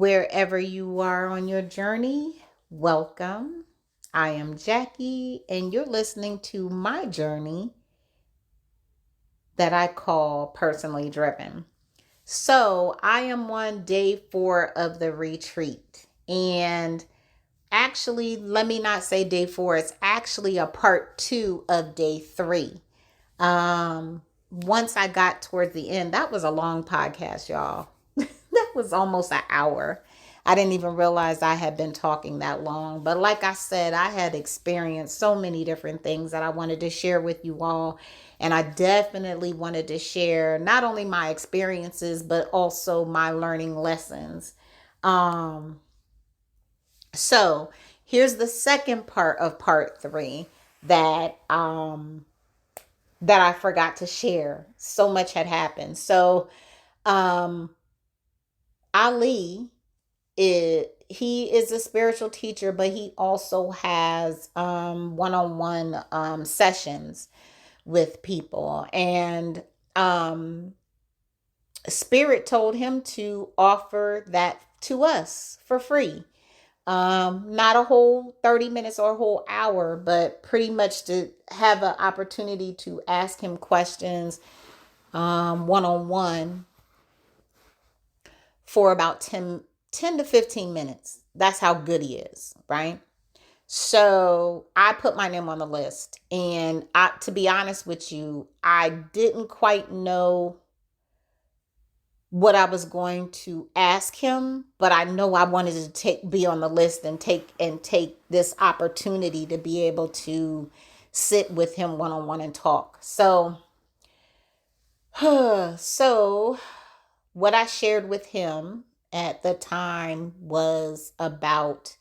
Wherever you are on your journey, welcome. I am Jackie, and you're listening to my journey that I call personally driven. So, I am on day 4 of the retreat. And actually, let me not say day 4, it's actually a part 2 of day 3. Once I got towards the end, that was a long podcast, y'all. That was almost an hour. I didn't even realize I had been talking that long. But like I said, I had experienced so many different things that I wanted to share with you all. And I definitely wanted to share not only my experiences, but also my learning lessons. Um, so here's the second part of part 3 that that I forgot to share. So much had happened. So um Ali he is a spiritual teacher, but he also has one-on-one sessions with people. And Spirit told him to offer that to us for free. Not a whole 30 minutes or a whole hour, but pretty much to have an opportunity to ask him questions one-on-one for about 10 to 15 minutes. That's how good he is, right? So I put my name on the list. And to be honest with you, I didn't quite know what I was going to ask him, but I know I wanted to be on the list and take this opportunity to be able to sit with him one-on-one and talk. So so what I shared with him at the time was about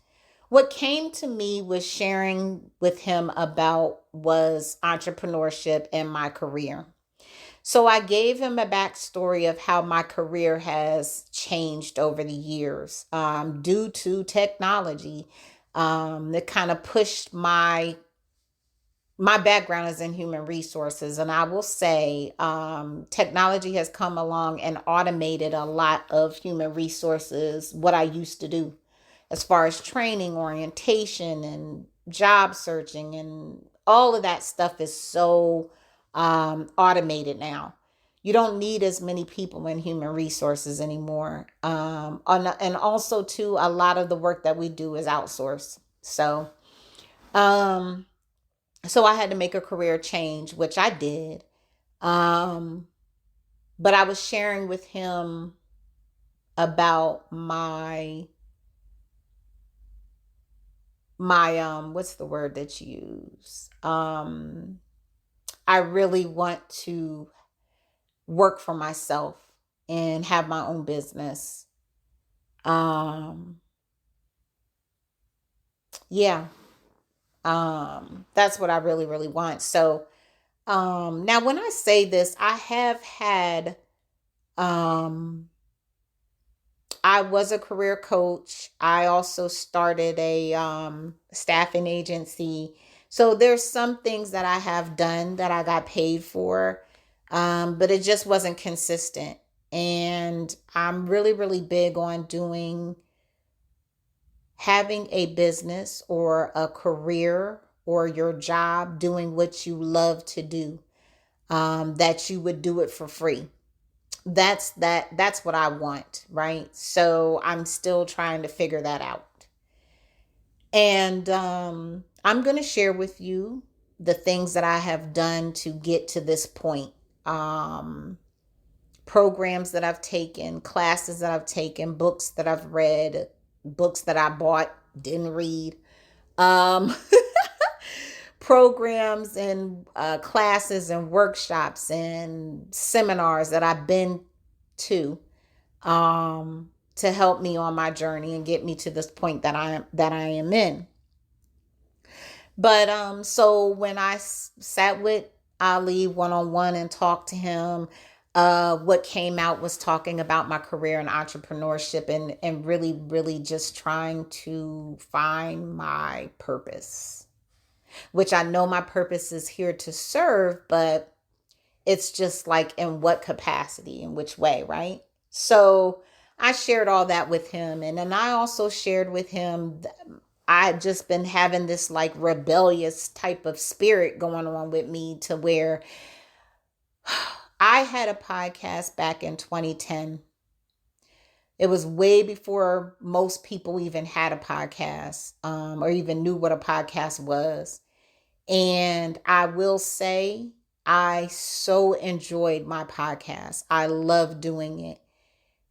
what came to me was sharing with him about was entrepreneurship and my career. So I gave him a backstory of how my career has changed over the years due to technology that kind of pushed my background is in human resources. And I will say technology has come along and automated a lot of human resources, what I used to do as far as training, orientation, and job searching, and all of that stuff is so automated now. You don't need as many people in human resources anymore. And also, too, a lot of the work that we do is outsourced. Um, so I had to make a career change, which I did. Um, but I was sharing with him about my what's the word that you use? I really want to work for myself and have my own business. Um yeah. That's what I really really want. So now when I say this, I have had um I was a career coach. I also started a staffing agency. So there's some things that I have done that I got paid for, but it just wasn't consistent. And I'm really, really big on having a business or a career or your job doing what you love to do, that you would do it for free. That's what I want, right? So I'm still trying to figure that out. And I'm going to share with you the things that I have done to get to this point. Um Programs that I've taken, classes that I've taken, books that I've read, books that I bought, didn't read. Um Programs and classes and workshops and seminars that I've been to help me on my journey and get me to this point that I am in. But so when I sat with Ali one-on-one and talked to him, what came out was talking about my career and entrepreneurship, and really really just trying to find my purpose, which I know my purpose is here to serve, but it's just like in what capacity, in which way, right? So I shared all that with him. And then I also shared with him, I'd just been having this like rebellious type of spirit going on with me to where I had a podcast back in 2010. It was way before most people even had a podcast, or even knew what a podcast was. And I will say, I so enjoyed my podcast. I love doing it.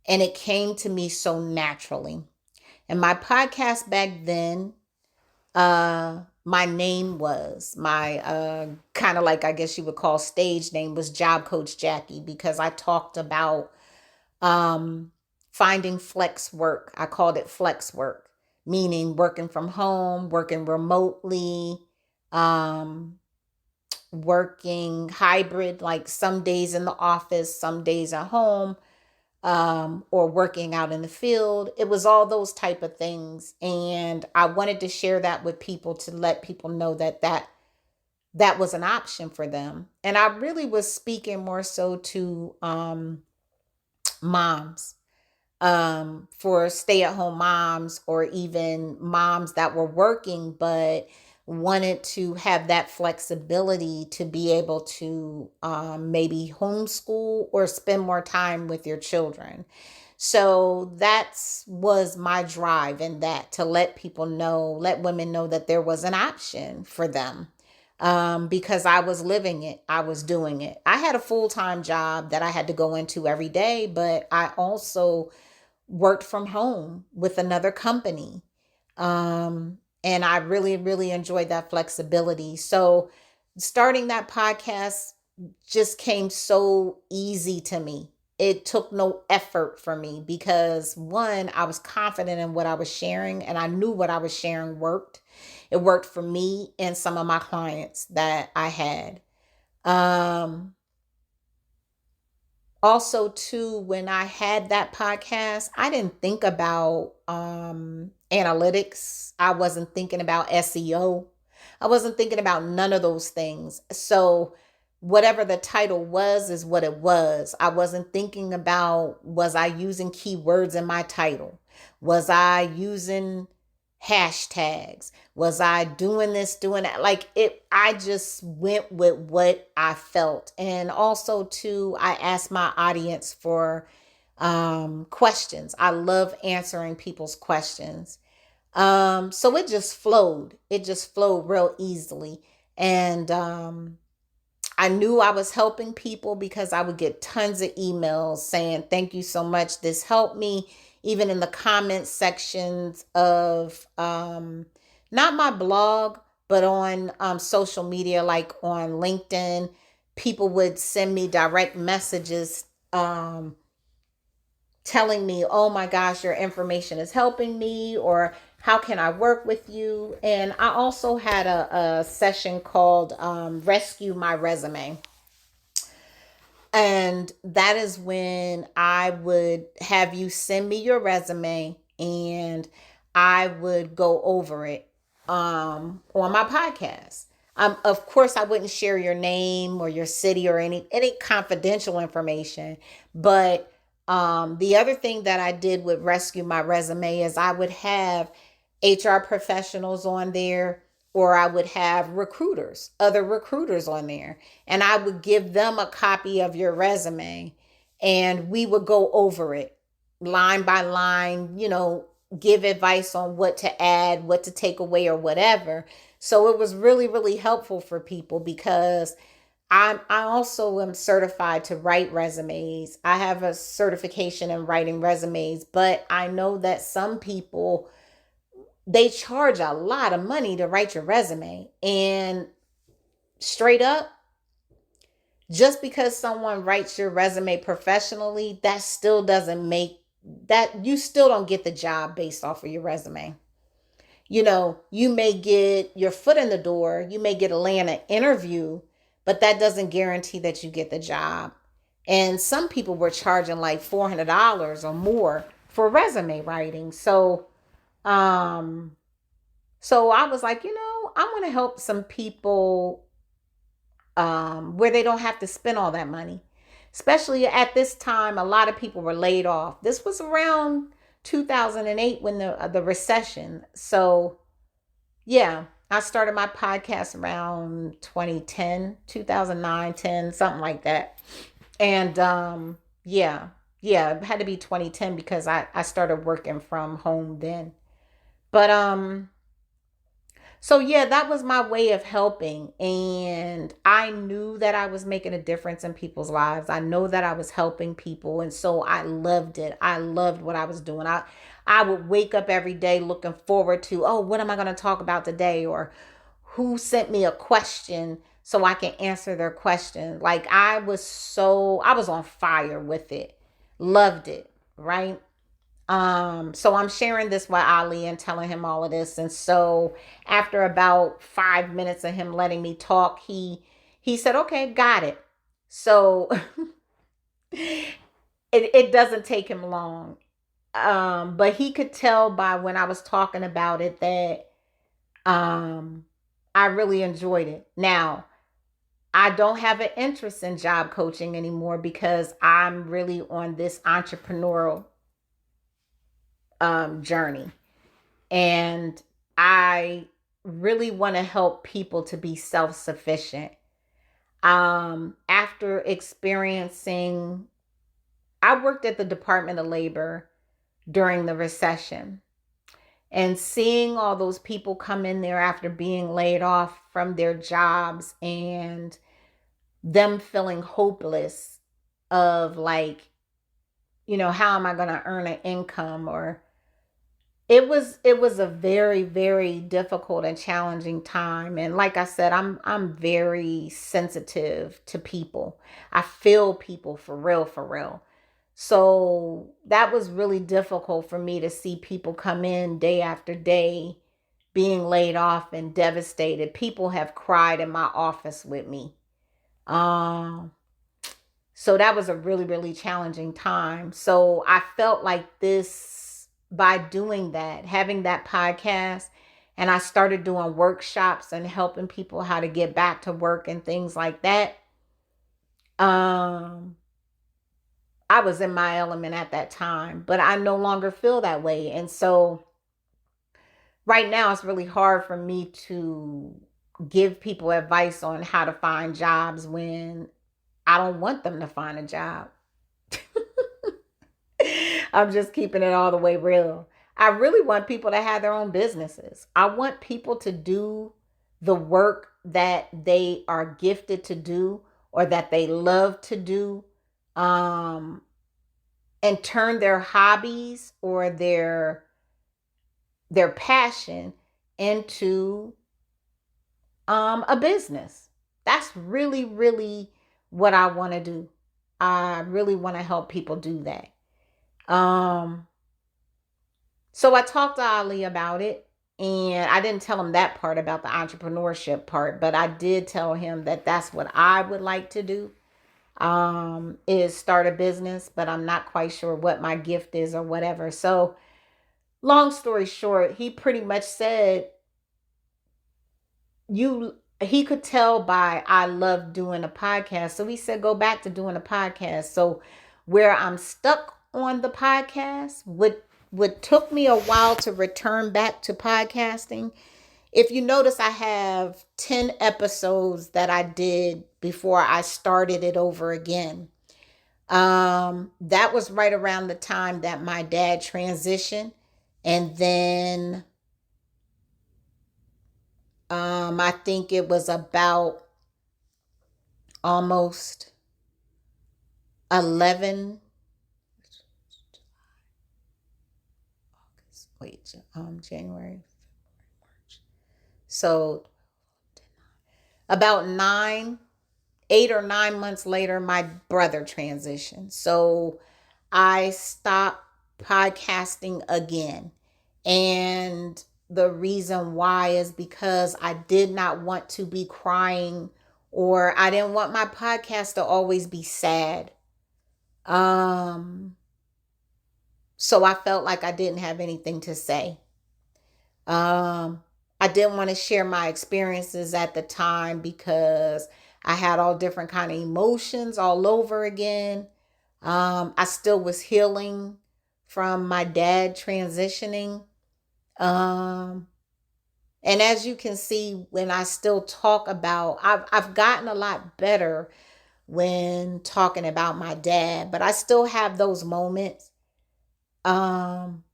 And it came to me so naturally. And my podcast back then, my name was my kind of like, I guess you would call, stage name was Job Coach Jackie, because I talked about um, finding flex work. I called it flex work, meaning working from home, working remotely, um, working hybrid, like some days in the office, some days at home, or working out in the field. It was all those type of things. And I wanted to share that with people to let people know that that was an option for them. And I really was speaking more so to moms, for stay-at-home moms, or even moms that were working but wanted to have that flexibility to be able to maybe homeschool or spend more time with your children. So that's was my drive in that, to let people know, let women know that there was an option for them. Because I was living it, I was doing it. I had a full-time job that I had to go into every day, but I also worked from home with another company. And I really, really enjoyed that flexibility. So starting that podcast just came so easy to me. It took no effort for me because, one, I was confident in what I was sharing, and I knew what I was sharing worked. It worked for me and some of my clients that I had. Um, Also, too, when I had that podcast, I didn't think about analytics. I wasn't thinking about SEO. I wasn't thinking about none of those things. So whatever the title was is what it was. I wasn't thinking about, was I using keywords in my title? Was I using hashtags? Was I doing this, doing that? Like, it, I just went with what I felt. And also too, I asked my audience for questions. I love answering people's questions. So it just flowed. It just flowed real easily. And I knew I was helping people because I would get tons of emails saying, thank you so much. This helped me. Even in the comment sections of not my blog, but on social media, like on LinkedIn, people would send me direct messages telling me, oh my gosh, your information is helping me, or how can I work with you? And I also had a session called Rescue My Resume. And that is when I would have you send me your resume, and I would go over it on my podcast. Of course, I wouldn't share your name or your city or any confidential information. But the other thing that I did with Rescue My Resume is I would have HR professionals on there, or I would have recruiters, other recruiters on there, and I would give them a copy of your resume, and we would go over it line by line, give advice on what to add, what to take away, or whatever. So it was really, really helpful for people because I also am certified to write resumes. I have a certification in writing resumes, but I know that some people, they charge a lot of money to write your resume. And straight up, just because someone writes your resume professionally, that still doesn't make that, you still don't get the job based off of your resume. You may get your foot in the door, you may get a land an interview, but that doesn't guarantee that you get the job. And some people were charging like $400 or more for resume writing. Um, so I was like, I want to help some people where they don't have to spend all that money. especially at this time, a lot of people were laid off. This was around 2008 when the recession. So yeah, I started my podcast around 2010, 2009, 10, something like that. And yeah, yeah, it had to be 2010 because I started working from home then. But so yeah, that was my way of helping, and I knew that I was making a difference in people's lives. I know that I was helping people, and so I loved it. I loved what I was doing. I would wake up every day looking forward to, oh, what am I going to talk about today, or who sent me a question so I can answer their question. Like I was on fire with it. Loved it, right? So I'm sharing this with Ali and telling him all of this. And so after about 5 minutes of him letting me talk, he said, okay, got it. So it doesn't take him long. But he could tell by when I was talking about it that um I really enjoyed it. Now, I don't have an interest in job coaching anymore because I'm really on this entrepreneurial journey. And I really want to help people to be self sufficient. After experiencing, I worked at the Department of Labor during the recession, and seeing all those people come in there after being laid off from their jobs and them feeling hopeless of like, how am I going to earn an income, or it was a very, very difficult and challenging time. And like I said, I'm very sensitive to people. I feel people for real, for real. So that was really difficult for me to see people come in day after day being laid off and devastated. People have cried in my office with me. Um so that was a really, really challenging time. So I felt like this, by doing that, having that podcast, and I started doing workshops and helping people how to get back to work and things like that. Um, I was in my element at that time, but I no longer feel that way. And so right now it's really hard for me to give people advice on how to find jobs when I don't want them to find a job. I'm just keeping it all the way real. I really want people to have their own businesses. I want people to do the work that they are gifted to do or that they love to do, um, and turn their hobbies or their passion into a business. That's really, really what I want to do. I really want to help people do that. Um, so I talked to Ali about it, and I didn't tell him that part about the entrepreneurship part, but I did tell him that that's what I would like to do, is start a business, but I'm not quite sure what my gift is or whatever. So long story short, he pretty much said, you he could tell by I love doing a podcast. So he said, go back to doing a podcast. So where I'm stuck on the podcast, what took me a while to return back to podcasting. If you notice, I have 10 episodes that I did before I started it over again. That was right around the time that my dad transitioned. And then I think it was about almost 11 wait January, so about 8 or 9 months later my brother transitioned, so I stopped podcasting again. And the reason why is because I did not want to be crying, or I didn't want my podcast to always be sad. um So I felt like I didn't have anything to say. Um, I didn't want to share my experiences at the time because I had all different kind of emotions all over again. I still was healing from my dad transitioning. Um, and as you can see, when I still talk about, I've gotten a lot better when talking about my dad, but I still have those moments. Um,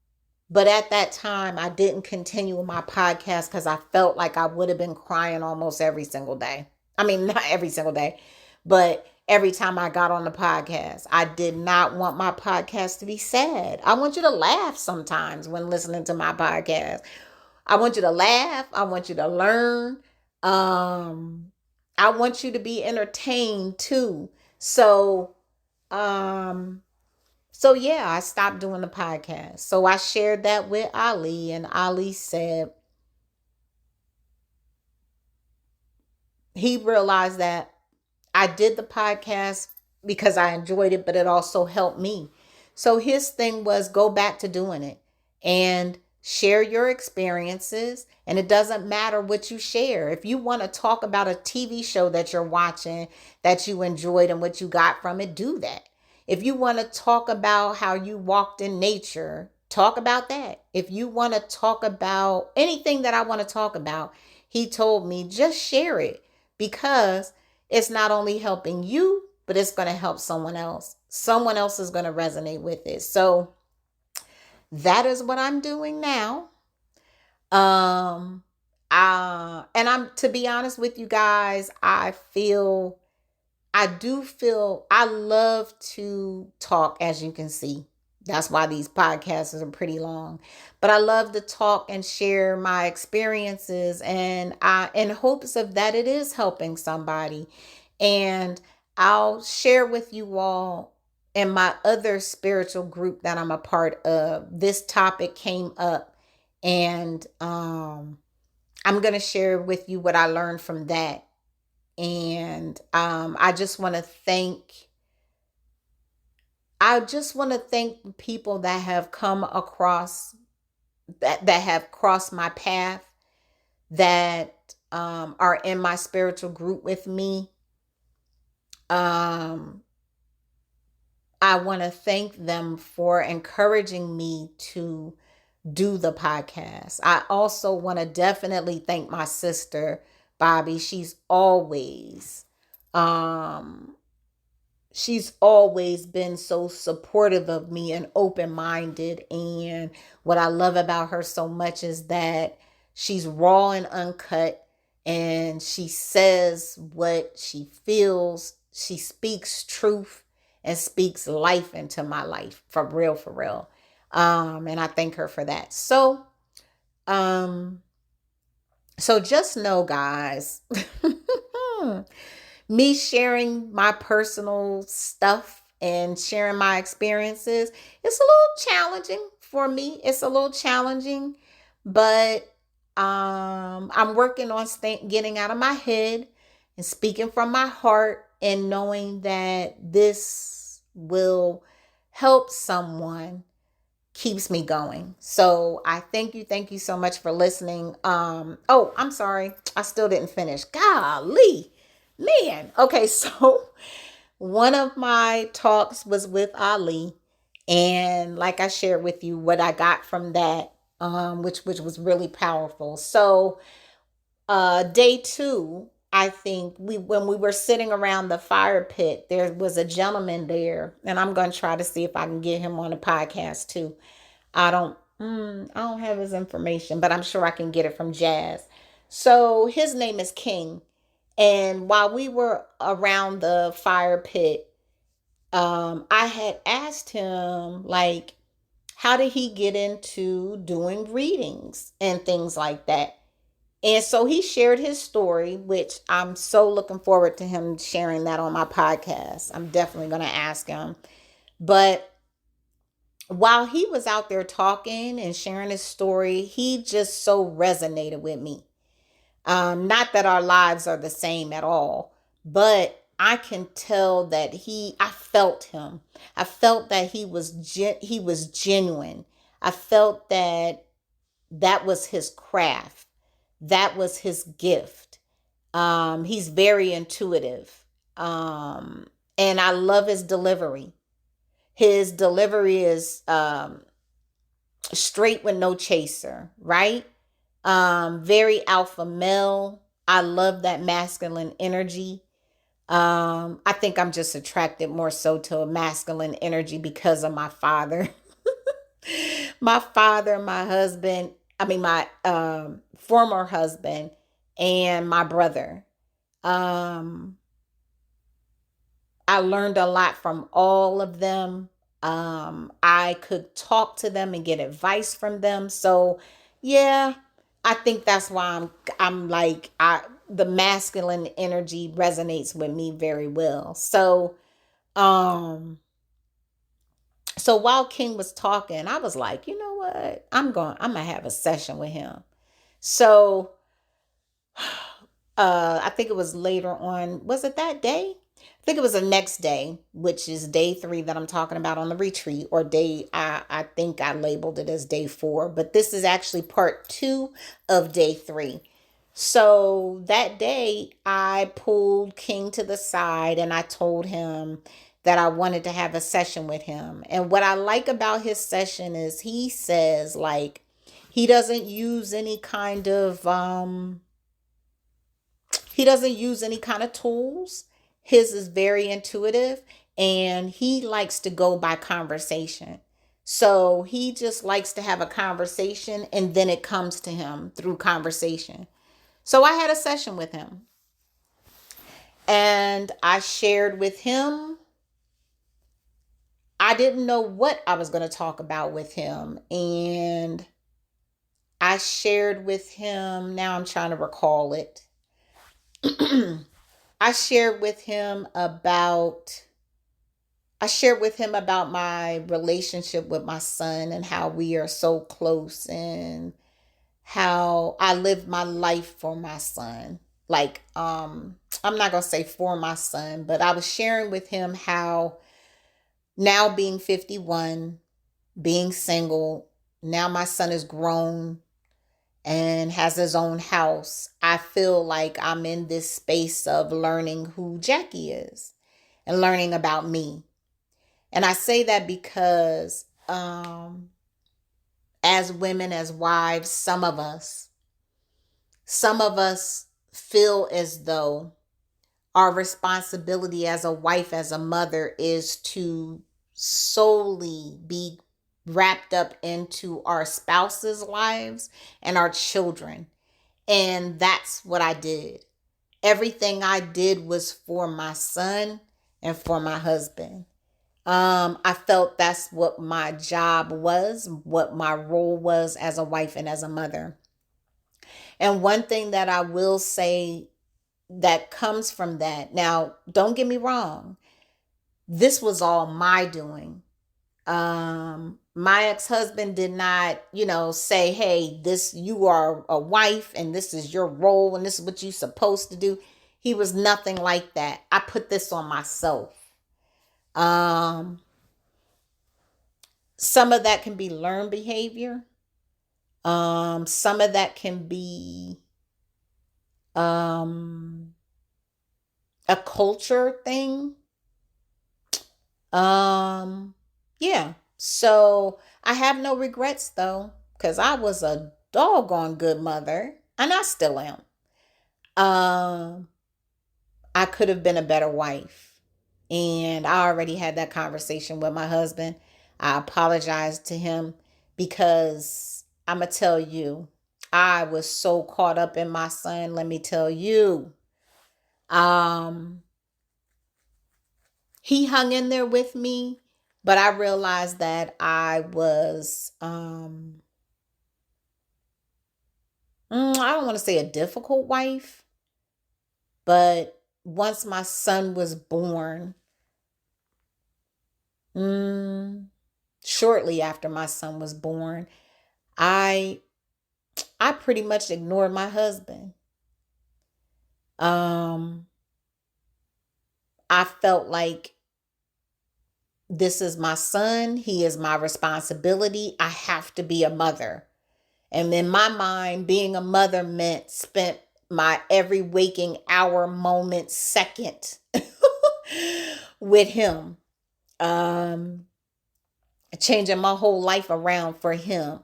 but at that time, I didn't continue with my podcast because I felt like I would have been crying almost every single day. I mean, not every single day, but every time I got on the podcast, I did not want my podcast to be sad. I want you to laugh sometimes when listening to my podcast. I want you to laugh. I want you to learn. Um, I want you to be entertained too. So, um, so yeah, I stopped doing the podcast. So I shared that with Ali, and Ali said he realized that I did the podcast because I enjoyed it, but it also helped me. So his thing was go back to doing it and share your experiences. And it doesn't matter what you share. If you want to talk about a TV show that you're watching that you enjoyed and what you got from it, do that. If you want to talk about how you walked in nature, talk about that. If you want to talk about anything that I want to talk about, he told me just share it because it's not only helping you, but it's going to help someone else. Someone else is going to resonate with it. So that is what I'm doing now. And I'm, to be honest with you guys, I do feel I love to talk, as you can see. That's why these podcasts are pretty long. But I love to talk and share my experiences, and I in hopes of that it is helping somebody. And I'll share with you all in my other spiritual group that I'm a part of. This topic came up, and I'm going to share with you what I learned from that. And I just want to thank people that have come across that have crossed my path, that are in my spiritual group with me. um I want to thank them for encouraging me to do the podcast. I also want to definitely thank my sister Bobby. Um she's always been so supportive of me and open-minded. And what I love about her so much is that she's raw and uncut, and she says what she feels. She speaks truth and speaks life into my life, for real, for real. And I thank her for that. Um so just know, guys, me sharing my personal stuff and sharing my experiences, it's a little challenging for me. It's a little challenging, but I'm working on getting out of my head and speaking from my heart, and knowing that this will help someone keeps me going. So I thank you so much for listening. Oh, I'm sorry, I still didn't finish. Golly, man. Okay, so one of my talks was with Ali, and like I shared with you what I got from that, which was really powerful. So day two, I think when we were sitting around the fire pit, there was a gentleman there, and I'm going to try to see if I can get him on a podcast too. I don't have his information, but I'm sure I can get it from Jazz. So his name is King. And while we were around the fire pit, I had asked him, like, how did he get into doing readings and things like that? And so he shared his story, which I'm so looking forward to him sharing that on my podcast. I'm definitely going to ask him. But while he was out there talking and sharing his story, he just so resonated with me. Not that our lives are the same at all, but I can tell that I felt him. I felt that he was genuine. I felt that that was his craft. That was his gift. He's very intuitive. Um, and I love his delivery. His delivery is straight with no chaser, right? Very alpha male. I love that masculine energy. I think I'm just attracted more so to a masculine energy because of my father. My father, my husband, I mean my former husband and my brother. Um I learned a lot from all of them. I could talk to them and get advice from them. So, yeah, I think that's why I'm like the masculine energy resonates with me very well. Um so while King was talking, I was like, you know what? I'm going to have a session with him. So, I think it was later on. Was it that day? I think it was the next day, which is day 3 that I'm talking about on the retreat, or day, I think I labeled it as day 4, but this is actually part 2 of day 3. So that day I pulled King to the side and I told him that I wanted to have a session with him. And what I like about his session is he says, like, he doesn't use any kind of tools. His is very intuitive and he likes to go by conversation. So he just likes to have a conversation and then it comes to him through conversation. So I had a session with him and I shared with him. I didn't know what I was going to talk about with him. And I shared with him, now I'm trying to recall it. I shared with him about my relationship with my son and how we are so close and how I live my life for my son. Like, I'm not going to say for my son, but I was sharing with him how now being 51, being single, now my son is grown and has his own house. I feel like I'm in this space of learning who Jackie is and learning about me. And I say that because as women, as wives, some of us feel as though our responsibility as a wife, as a mother, is to solely be wrapped up into our spouses' lives and our children. And that's what I did. Everything I did was for my son and for my husband. I felt that's what my job was, what my role was as a wife and as a mother. And one thing that I will say that comes from that, now, don't get me wrong, this was all my doing. My ex-husband did not, say, hey, this, you are a wife and this is your role and this is what you're supposed to do. He was nothing like that. I put this on myself. Um, some of that can be learned behavior. Some of that can be um, a culture thing. Um, yeah. So I have no regrets though, because I was a doggone good mother, and I still am. Um, I could have been a better wife. And I already had that conversation with my husband. I apologized to him because I'm going to tell you, I was so caught up in my son. Let me tell you. Um, he hung in there with me, but I realized that I was, I don't want to say a difficult wife, but once my son was born, mm, shortly after my son was born, I I pretty much ignored my husband. Um, I felt like this is my son, he is my responsibility. I have to be a mother. And in my mind, being a mother meant spent my every waking hour, moment, second with him. Um, Changing my whole life around for him.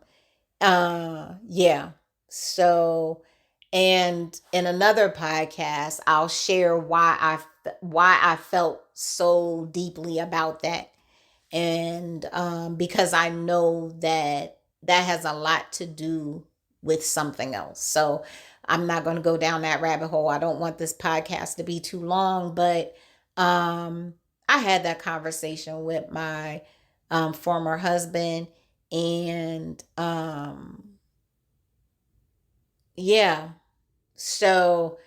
Yeah. So, and in another podcast, I'll share why I felt so deeply about that. And because I know that that has a lot to do with something else. So I'm not going to go down that rabbit hole. I don't want this podcast to be too long, but um, I had that conversation with my former husband, and yeah. So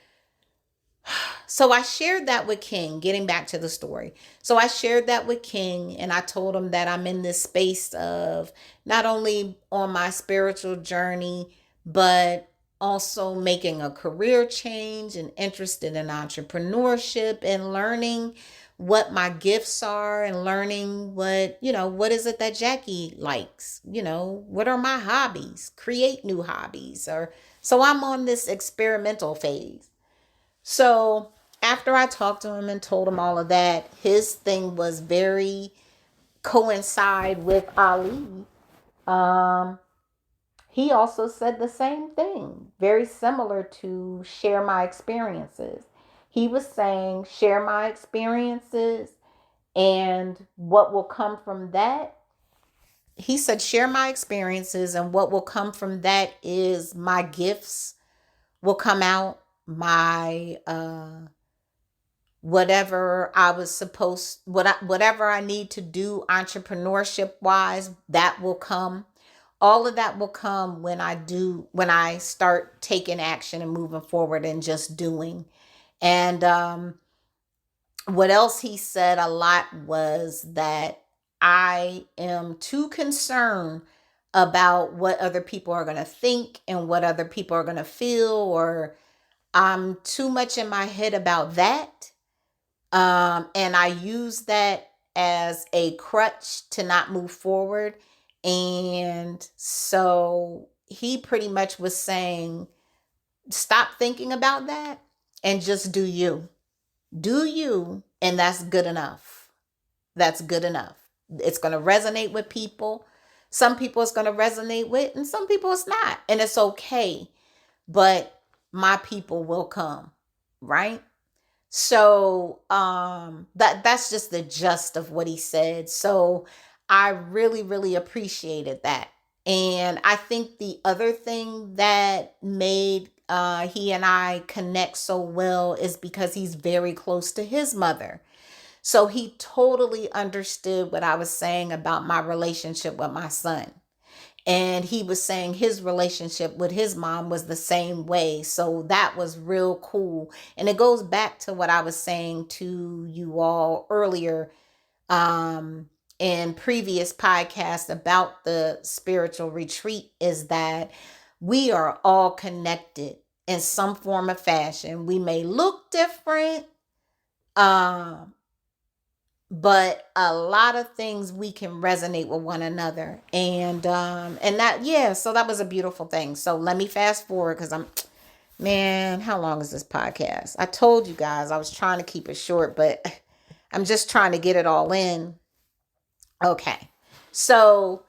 I shared that with King, getting back to the story. So I shared that with King, and I told him that I'm in this space of not only on my spiritual journey, but also making a career change and interested in entrepreneurship and learning what my gifts are and learning what is it that Jackie likes? What are my hobbies? Create new hobbies, or so I'm on this experimental phase. So after I talked to him and told him all of that, his thing was very coincide with Ali. Um, he also said the same thing, very similar to share my experiences. He was saying, share my experiences, and what will come from that. He said, share my experiences, and what will come from that is my gifts will come out, my whatever I was supposed whatever I need to do entrepreneurship wise, that will come. All of that will come when I start taking action and moving forward and just doing. And what else he said a lot was that I am too concerned about what other people are going to think and what other people are going to feel, or I'm too much in my head about that. And I use that as a crutch to not move forward. And so he pretty much was saying, stop thinking about that and just do you. Do you, and that's good enough. That's good enough. It's going to resonate with people. Some people it's going to resonate with, and some people it's not. And it's okay. But my people will come, right? So that's just the gist of what he said. So I really, really appreciated that. And I think the other thing that made he and I connect so well is because he's very close to his mother. So he totally understood what I was saying about my relationship with my son. And he was saying his relationship with his mom was the same way. So that was real cool. And it goes back to what I was saying to you all earlier in previous podcasts about the spiritual retreat, is that we are all connected in some form of fashion. We may look different, um, but a lot of things we can resonate with one another. And that, yeah, so that was a beautiful thing. So let me fast forward, because man, how long is this podcast? I told you guys I was trying to keep it short, but I'm just trying to get it all in. Okay. So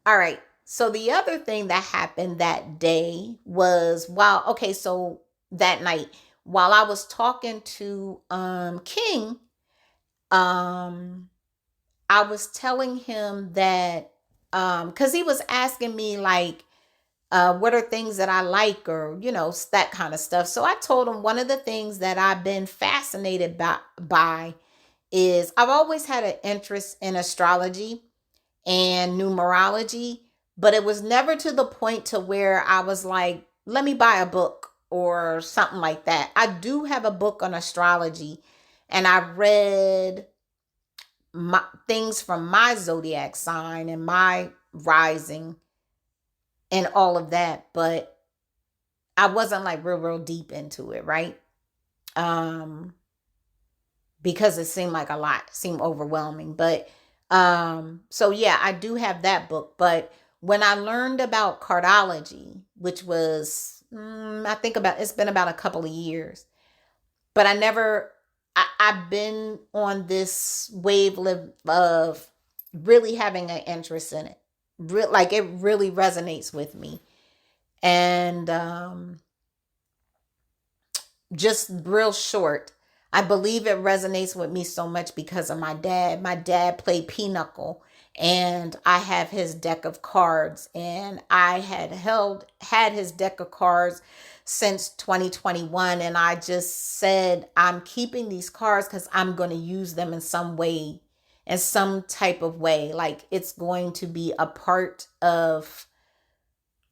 all right, so the other thing that happened that day was, so that night while I was talking to King, um I was telling him that because he was asking me like, what are things that I like, or that kind of stuff. So I told him one of the things that I've been fascinated by is I've always had an interest in astrology and numerology, but it was never to the point to where I was like, let me buy a book or something like that. I do have a book on astrology, and I read things from my zodiac sign and my rising and all of that, but I wasn't like real deep into it, right? Um because it seemed like a lot, seemed overwhelming. But so yeah, I do have that book. But when I learned about cardology, which was I think about it's been about a couple of years, but I've been on this wave of really having an interest in it. Like it really resonates with me. And just real short, I believe it resonates with me so much because of my dad. My dad played pinochle, and I have his deck of cards, and I had his deck of cards since 2021, and I just said I'm keeping these cards cuz I'm going to use them in some type of way. Like it's going to be a part of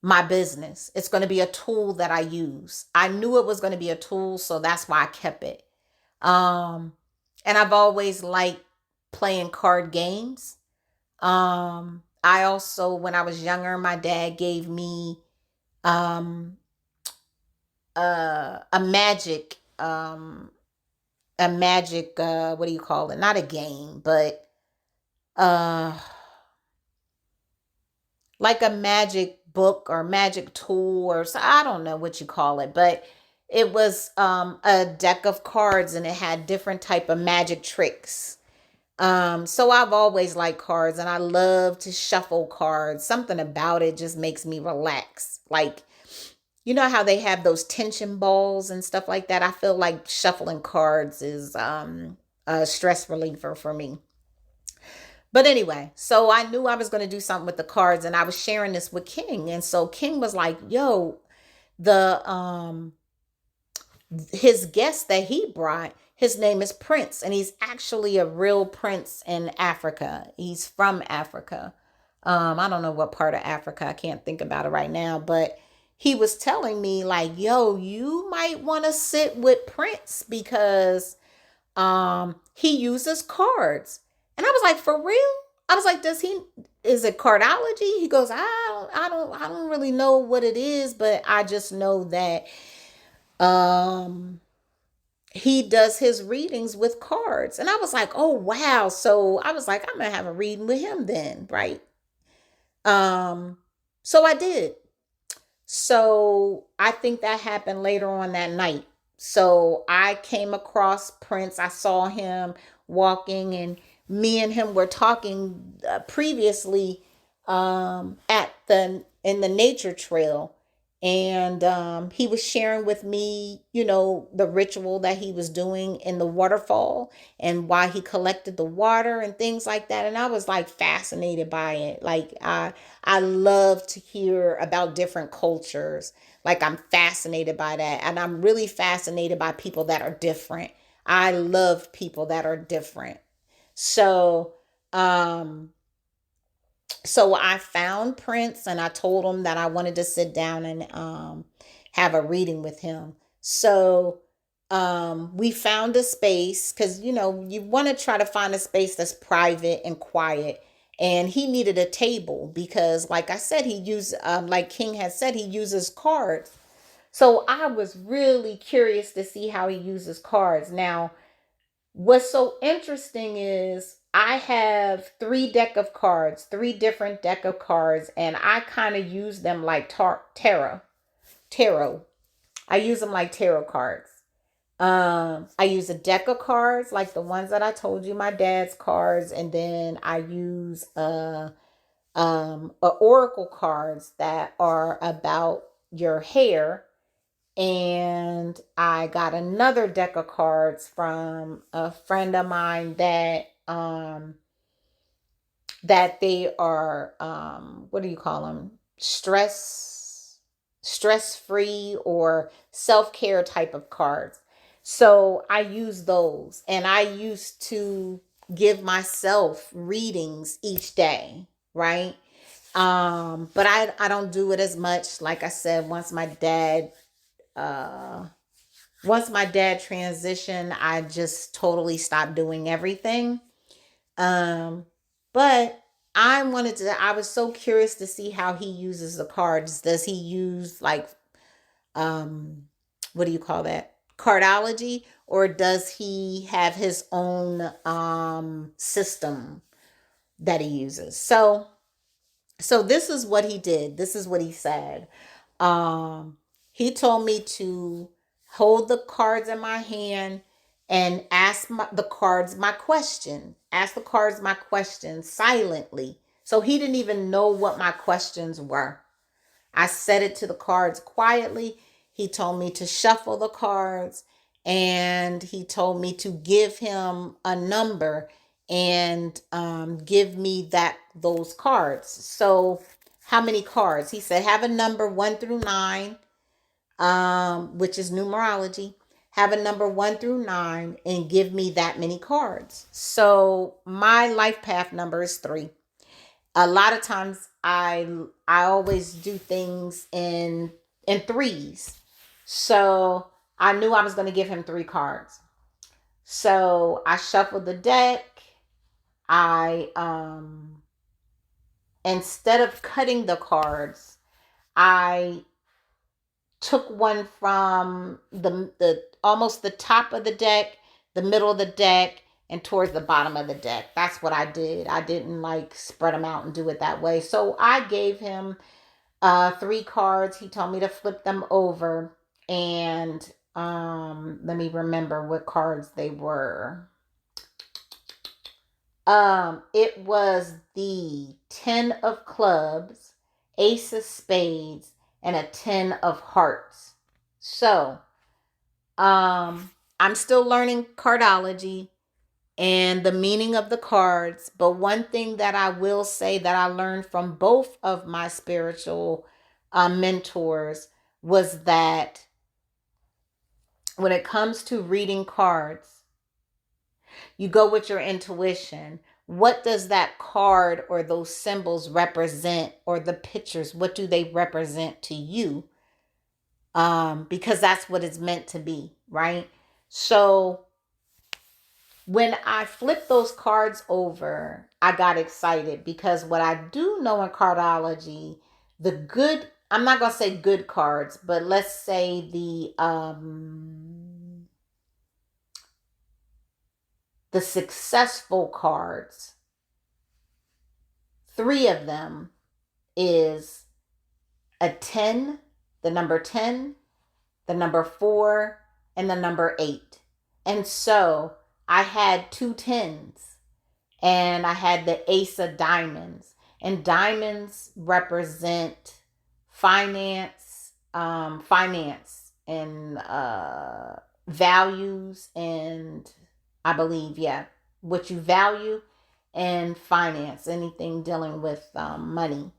my business. It's going to be a tool that I use. I knew it was going to be a tool, so that's why I kept it. Um, and I've always liked playing card games. I also, when I was younger, my dad gave me um, a magic, what do you call it? Not a game, but uh, like a magic book or magic tool or so, I don't know what you call it, but it was a deck of cards and it had different type of magic tricks. So I've always liked cards and I love to shuffle cards. Something about it just makes me relax. Like, you know how they have those tension balls and stuff like that? I feel like shuffling cards is a stress reliever for me. But anyway, so I knew I was going to do something with the cards and I was sharing this with King. And so King was like, "Yo, the his guest that he brought, his name is Prince, and he's actually a real prince in Africa. He's from Africa. I don't know what part of Africa. I can't think about it right now, but he was telling me like, "Yo, you might want to sit with Prince because he uses cards." And I was like, "For real?" I was like, is it cardology?" He goes, I don't really know what it is, but I just know that um he does his readings with cards. And I was like, "Oh wow." So I was like, "I'm gonna have a reading with him then, right?" Um, so I did. So I think that happened later on that night. So I came across Prince. I saw him walking, and me and him were talking previously at the in the nature trail, and he was sharing with me, you know, the ritual that he was doing in the waterfall and why he collected the water and things like that. And I was like fascinated by it. Like I love to hear about different cultures. Like I'm fascinated by that. And I'm really fascinated by people that are different. I love people that are different. So, um, so I found Prince and I told him that I wanted to sit down and have a reading with him. So we found a space because, you know, you want to try to find a space that's private and quiet. And he needed a table because, like I said, like King had said, he uses cards. So I was really curious to see how he uses cards. Now, what's so interesting is I have three different deck of cards, and I kind of use them like tarot. I use them like tarot cards. I use a deck of cards like the ones that I told you, my dad's cards, and then I use a oracle cards that are about your hair, and I got another deck of cards from a friend of mine that they are what do you call them, stress free or self-care type of cards. So I use those, and I used to give myself readings each day, right? But I don't do it as much. Like I said, uh once my dad transitioned, I just totally stopped doing everything. Um, but I was so curious to see how he uses the cards. Does he use like, um, what do you call that? Cardology, or does he have his own system that he uses? So this is what he did. This is what he said. Um, He told me to hold the cards in my hand and ask the cards my question. Ask the cards my questions silently. So he didn't even know what my questions were. I said it to the cards quietly. He told me to shuffle the cards, and he told me to give him a number and give me those cards. So how many cards? He said have a number 1 through 9, which is numerology. Have a number 1 through 9 and give me that many cards. So my life path number is 3. A lot of times I always do things in threes. So I knew I was going to give him 3 cards. So I shuffled the deck. I instead of cutting the cards, I took one from the almost the top of the deck, the middle of the deck, and towards the bottom of the deck. That's what I did. I didn't like spread them out and do it that way. So I gave him 3 cards. He told me to flip them over, and let me remember what cards they were. It was the 10 of clubs, ace of spades, and a 10 of hearts. So, I'm still learning cardology and the meaning of the cards. But one thing that I will say that I learned from both of my spiritual mentors was that when it comes to reading cards, you go with your intuition. What does that card or those symbols represent, or the pictures? What do they represent to you? Because that's what it's meant to be, right? So when I flipped those cards over, I got excited because what I do know in cardology, I'm not going to say good cards, but let's say the successful cards, 3 of them is a 10, the number 10, the number 4, and the number 8. And so I had 2 10s, and I had the ace of diamonds. And diamonds represent finance and values, and I believe, yeah, what you value, and finance, anything dealing with money.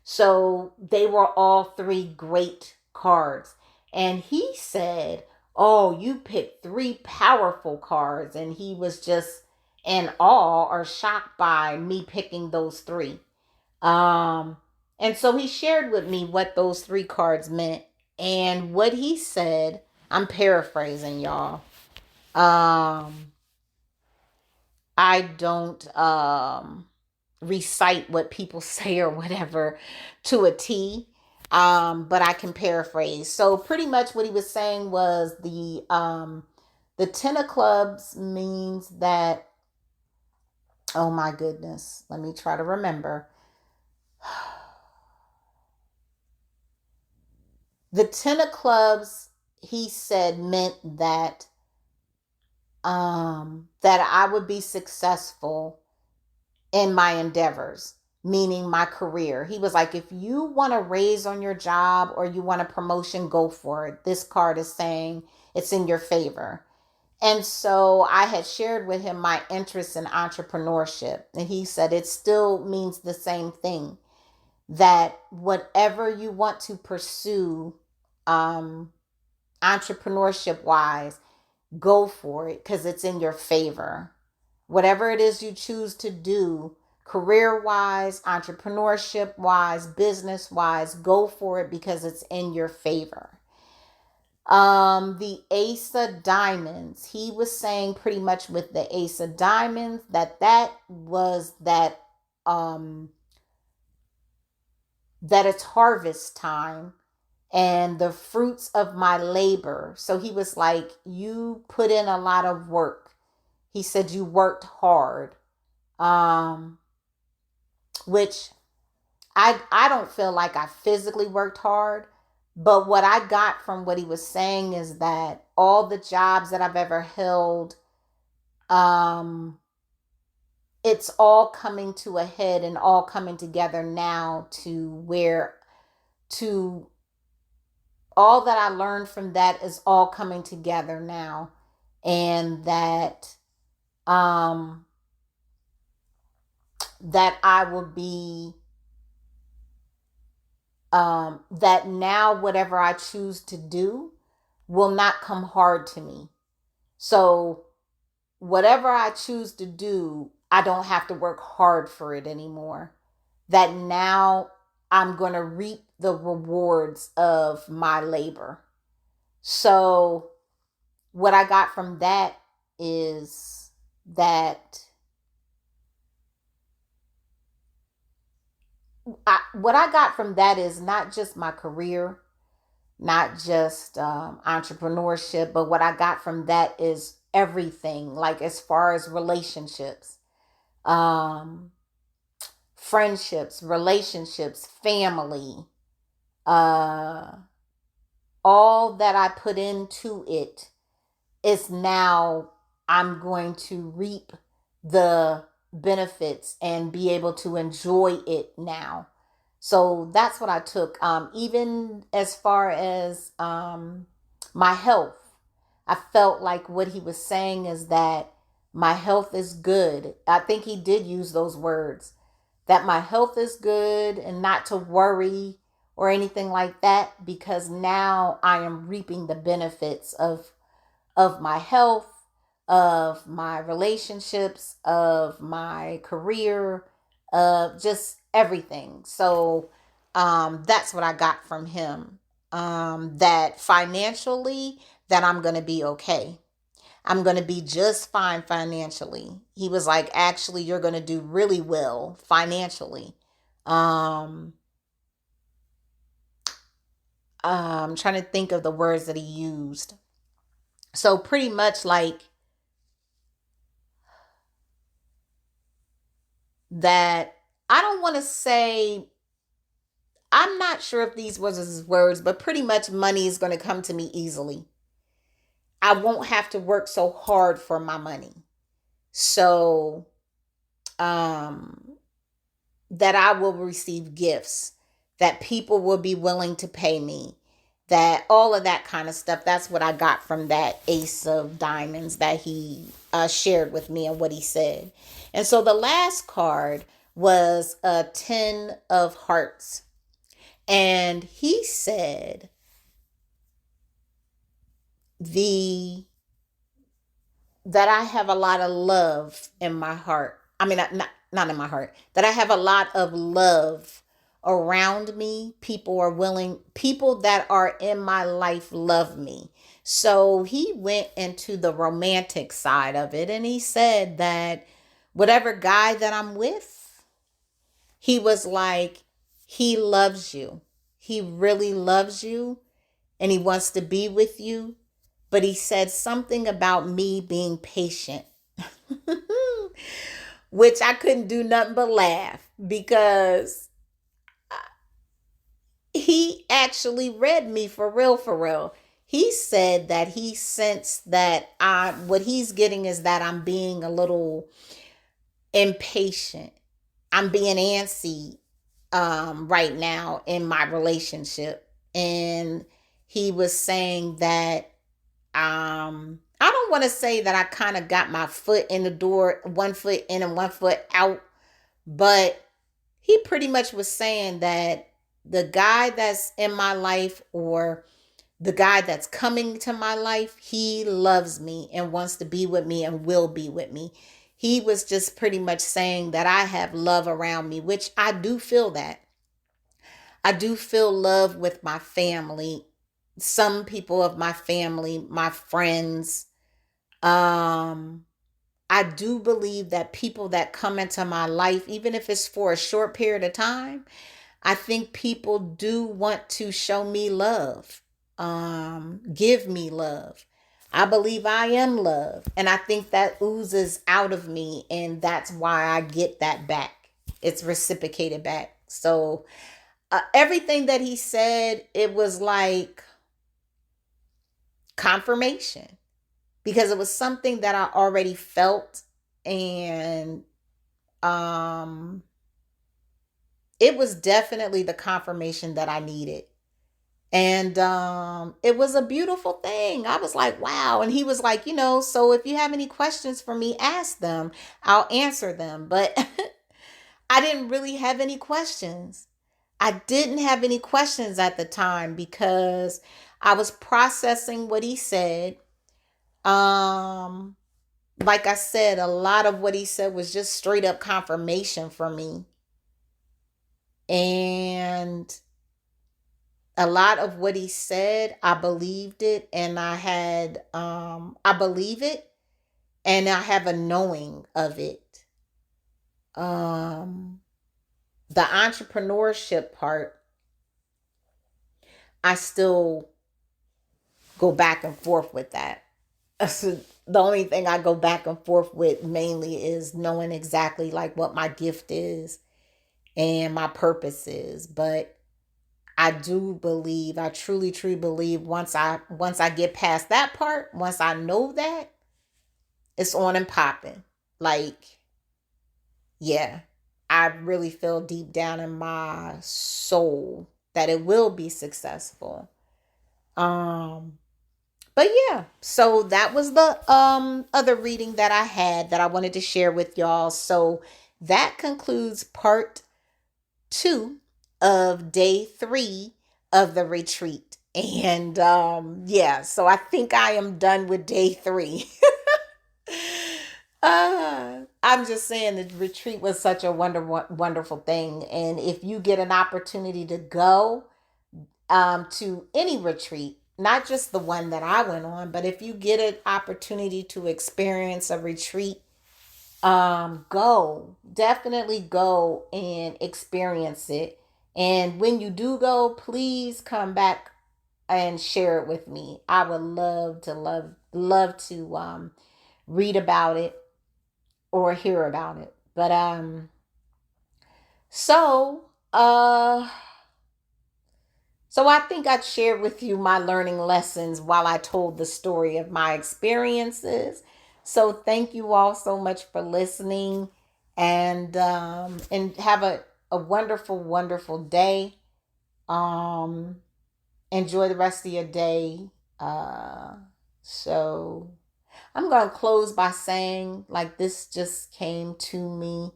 So they were all 3 great cards. And he said, oh, you picked 3 powerful cards. And he was just in awe or shocked by me picking those 3. And so he shared with me what those 3 cards meant. And what he said, I'm paraphrasing, y'all. I don't recite what people say or whatever to a T. But I can paraphrase. So pretty much what he was saying was the 10 of clubs means that, oh my goodness, let me try to remember. The 10 of clubs, he said, meant that that I would be successful in my endeavors, meaning my career. He was like, if you want a raise on your job or you want a promotion, go for it. This card is saying it's in your favor. And so I had shared with him my interest in entrepreneurship. And he said it still means the same thing, that whatever you want to pursue, entrepreneurship wise, go for it because it's in your favor. Whatever it is you choose to do, career wise, entrepreneurship wise, business wise, go for it because it's in your favor. The ace of diamonds, he was saying pretty much with the ace of diamonds that was that it's harvest time and the fruits of my labor. So he was like, you put in a lot of work. He said you worked hard. Which I don't feel like I physically worked hard, But what I got from what he was saying is that all the jobs that I've ever held, um, it's all coming to a head and all coming together now to where to all that I learned from that is all coming together now. And um that I will be that now whatever I choose to do will not come hard to me. So whatever I choose to do, I don't have to work hard for it anymore. That now I'm going to reap the rewards of my labor. So what I got from that is that what I got from that is not just my career, not just entrepreneurship, but what I got from that is everything, like as far as relationships, um, friendships, relationships, family, uh, all that I put into it is now I'm going to reap the benefits and be able to enjoy it now. So that's what I took. Even as far as my health, I felt like what he was saying is that my health is good. I think he did use those words, that my health is good and not to worry or anything like that, because now I am reaping the benefits of my health, of my relationships, of my career, of just everything. So that's what I got from him. That financially, that I'm going to be okay. I'm going to be just fine financially. He was like, actually, you're going to do really well financially. Um, I'm trying to think of the words that he used. So pretty much like that. I don't want to say, I'm not sure if these was his words, but pretty much money is going to come to me easily. I won't have to work so hard for my money. So, um, that I will receive gifts, that people will be willing to pay me, that all of that kind of stuff. That's what I got from that Ace of Diamonds that he shared with me and what he said. And so the last card was a 10 of Hearts. And he said, the that I have a lot of love in my heart. I mean, not in my heart. That I have a lot of love around me. People that are in my life love me. So he went into the romantic side of it and he said that whatever guy that I'm with, he was like, he loves you. He really loves you and he wants to be with you. But he said something about me being patient, which I couldn't do nothing but laugh because he actually read me for real, for real. He said that he sensed that what he's getting is that I'm being a little impatient. I'm being antsy right now in my relationship. And he was saying that I don't want to say that I kind of got my foot in the door, one foot in and one foot out, but he pretty much was saying that the guy that's in my life or the guy that's coming to my life, he loves me and wants to be with me and will be with me. He was just pretty much saying that I have love around me, which I do feel that. I do feel love with my family. Some people of my family, my friends, um, I do believe that people that come into my life, even if it's for a short period of time, I think people do want to show me love, give me love. I believe I am love. And I think that oozes out of me. And that's why I get that back. It's reciprocated back. So everything that he said, it was like confirmation because it was something that I already felt, and um it was definitely the confirmation that I needed. And it was a beautiful thing. I was like, wow. And he was like, so if you have any questions for me, ask them. I'll answer them. But I didn't really have any questions. I didn't have any questions at the time because I was processing what he said. Um, like I said, a lot of what he said was just straight up confirmation for me. And a lot of what he said, I believed it, and I believe it, and I have a knowing of it. Um the entrepreneurship part, I still go back and forth with that. So the only thing I go back and forth with mainly is knowing exactly like what my gift is and my purpose is. But I do believe, I truly, truly believe once I get past that part, once I know that, it's on and popping. Like, yeah, I really feel deep down in my soul that it will be successful. Um, but yeah, so that was the other reading that I had that I wanted to share with y'all. So that concludes part 2 of day 3 of the retreat. And yeah, so I think I am done with day 3. I'm just saying the retreat was such a wonderful thing. And if you get an opportunity to go to any retreat, not just the one that I went on, but if you get an opportunity to experience a retreat, go. Definitely go and experience it. And when you do go, please come back and share it with me. I would love to read about it or hear about it. But so uh so I think I shared with you my learning lessons while I told the story of my experiences. So thank you all so much for listening, and have a wonderful, wonderful day. Um Enjoy the rest of your day. So I'm gonna close by saying, like, this just came to me.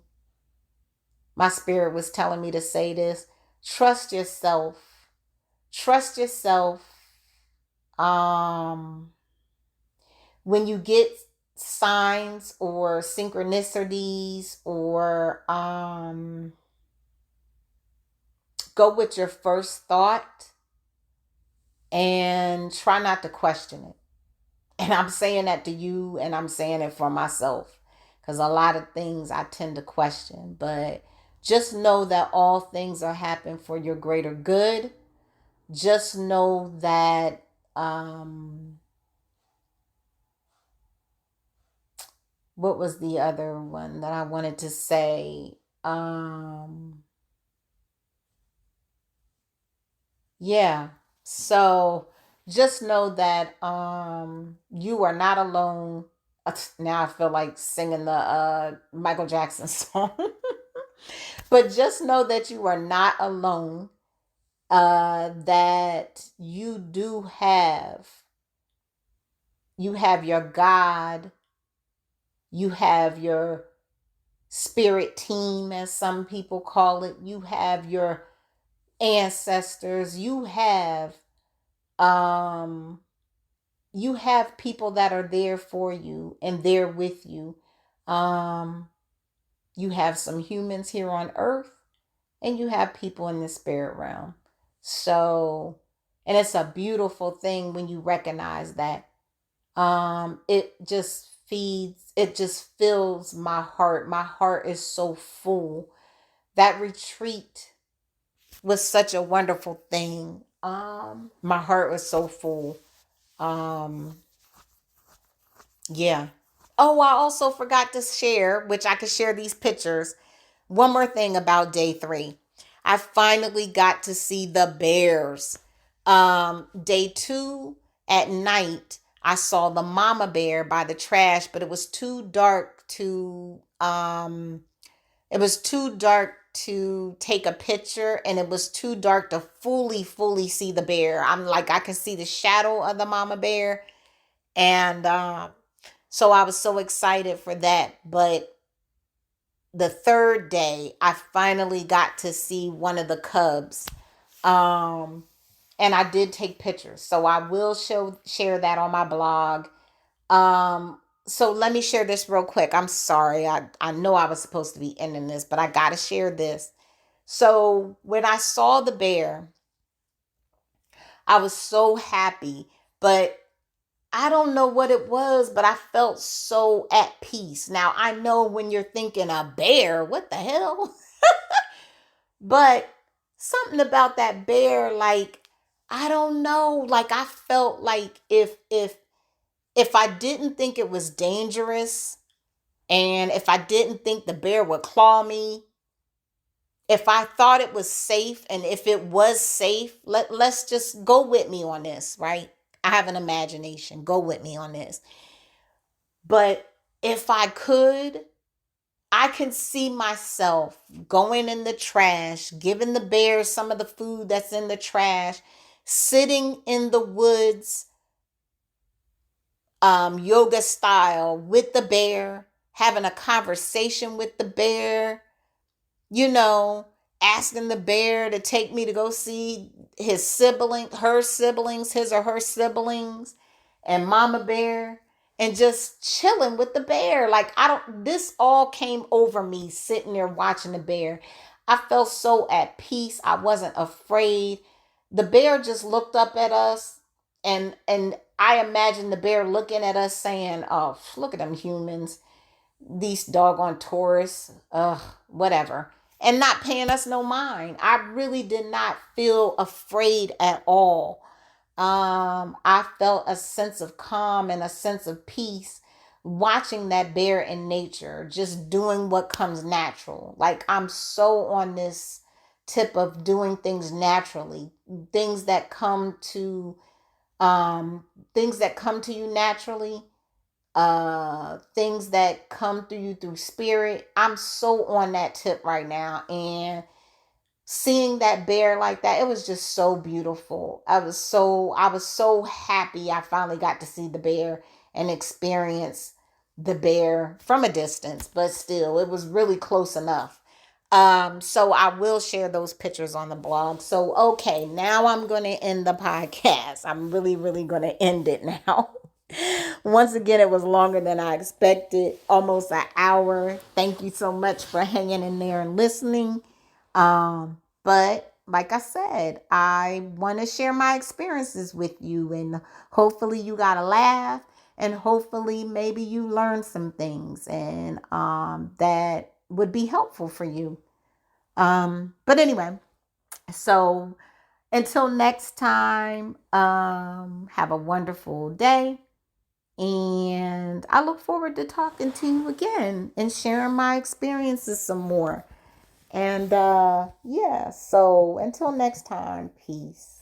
My spirit was telling me to say this. Trust yourself. Trust yourself. Um, when you get signs or synchronicities, or go with your first thought and try not to question it. And I'm saying that to you, and I'm saying it for myself, because a lot of things I tend to question. But just know that all things are happening for your greater good. Just know that what was the other one that I wanted to say? Yeah. So just know that you are not alone. Now I feel like singing the Michael Jackson song. But just know that you are not alone. That you have your God, you have your spirit team, as some people call it. You have your ancestors. Um you have people that are there for you and there with you. Um you have some humans here on earth, and you have people in the spirit realm. So, and it's a beautiful thing when you recognize that. It just fills my heart. My heart is so full. That retreat was such a wonderful thing. My heart was so full. Um, yeah. Oh, I also forgot to share, which I could share these pictures. One more thing about day 3. I finally got to see the bears. Day 2 at night, I saw the mama bear by the trash, but it was too dark to take a picture, and it was too dark to fully see the bear. I'm like, I can see the shadow of the mama bear. And so I was so excited for that. But the third day, I finally got to see one of the cubs. Um, and I did take pictures. So I will share that on my blog. So let me share this real quick. I'm sorry. I know I was supposed to be ending this, but I gotta share this. So when I saw the bear, I was so happy, but I don't know what it was, but I felt so at peace. Now I know when you're thinking a bear, what the hell? But something about that bear, like, I don't know, like I felt like if I didn't think it was dangerous, and if I didn't think the bear would claw me, if I thought it was safe, and if it was safe, let's just go with me on this, right? I have an imagination. Go with me on this. But if I could, I can see myself going in the trash, giving the bear some of the food that's in the trash, sitting in the woods, yoga style with the bear, having a conversation with the bear, you know, asking the bear to take me to go see his or her siblings, and mama bear, and just chilling with the bear. Like, this all came over me sitting there watching the bear. I felt so at peace. I wasn't afraid. The bear just looked up at us, and I imagine the bear looking at us saying, "Oh, look at them humans, these doggone tourists, whatever," and not paying us no mind. I really did not feel afraid at all. I felt a sense of calm and a sense of peace watching that bear in nature, just doing what comes natural. Like, I'm so on this tip of doing things naturally, things that come to um things that come to you naturally, things that come through you through spirit. I'm so on that tip right now, and seeing that bear like that, it was just so beautiful. I was so happy I finally got to see the bear and experience the bear from a distance, but still it was really close enough. So I will share those pictures on the blog. So okay, now I'm going to end the podcast. I'm really going to end it now. Once again, it was longer than I expected, almost an hour. Thank you so much for hanging in there and listening. But like I said, I want to share my experiences with you, and hopefully you got a laugh, and hopefully maybe you learned some things, and that would be helpful for you. But anyway, so until next time, have a wonderful day. And I look forward to talking to you again and sharing my experiences some more. And yeah, so until next time, peace.